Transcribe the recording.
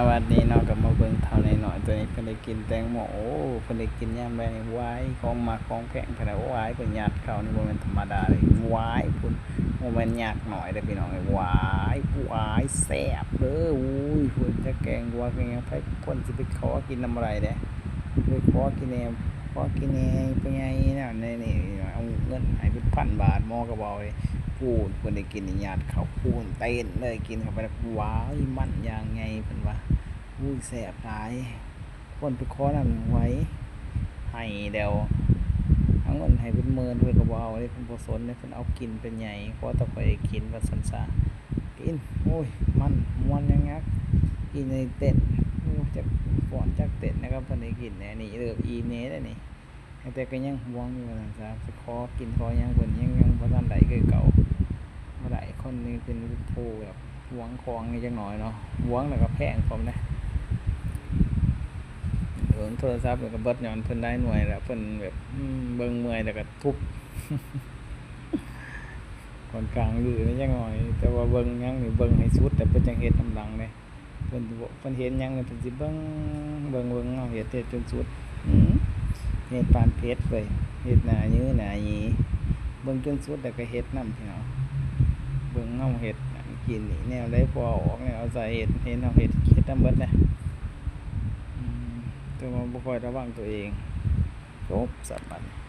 วันนี้เนาะกับมาเบิ่งเท่าในหน่อยตัวนี้เพิ่นได้กินแตงโมโอ้เพิ่นได้กินยามใดนี่หวายของมักของแพงเพิ่นน่ะหวายเพิ่นยัดเข้านี่บ่แม่นธรรมดาเลยหวายพุ่นบ่แม่นยากน้อยเด้อพี่น้องเอ้ยหวายแซ่บเด้ออุ้ยพุ่นจะแกงวัวแกงหยังไผคนสิไปขอกินนำอะไรเด้ไปขอกินแหน่เป็นไงน่ะนี่เอาเงินให้เป็นพันบาทหมอก็บ่เอาเลย พูนเพิ่นได้กินนี่ญาติเขาพูนเต้นเลยกินเข้าไปแล้วว้ายมันอย่างไงเพิ่นว่าอุ้ยแซ่บหลายคนไปขอนั่นไว้ให้เดี๋ยวเอาเงินให้เป็นหมื่นเพิ่นก็บ่เอาเด้เพิ่นบ่สนเด้เพิ่นเอากินเป็นใหญ่ขอแต่ข้อยได้กินว่าซั่นซะกินโอ้ยมันม่วนยังงักกินในเต้นโอ้จักฟ้อนจักเต้นนะครับเพิ่นได้กินแหน่นี่เลิกอีเน่เด้อนี่แต่ก็ยังห่วงอยู่ว่าซั่นซะสิขอกินขอหยังเพิ่นยังบ่ทันได้คือเก่า มาหลายคนนี่เป็นผู้แบบหวงของนี่จังหน่อยเนาะหวงแล้วก็แพงผมนะเบิ่งโทรศัพท์แล้วก็เบิดย้อนเพิ่นได้หน่วยแล้วเพิ่นแบบเบิ่งเมื่อยแล้วก็ทุบค่อนกลางดื้อนี่จังหน่อยแต่ว่าเบิ่งหยังนี่เบิ่งให้สุดแต่เพิ่นจังเฮ็ดนำหลังเด้เพิ่นสิบ่เพิ่นเห็นหยังนี่เพิ่นสิเบิ่งเอาเฮ็ดจนสุดเฮ็ดปานเพชรเลยเฮ็ดหน้ายื้อหน้าหยีเบิ่งจนสุดแล้วก็เฮ็ดนำพี่น้อง เบิ่งเฮาเฮ็ดอันกินนี่แนวใดพอเอาออกแนวเอาใส่เฮ็ดเห็นเฮาเฮ็ดนำเบิดนะแต่ว่าบ่ค่อยระวังตัวเองจบสัปดาห์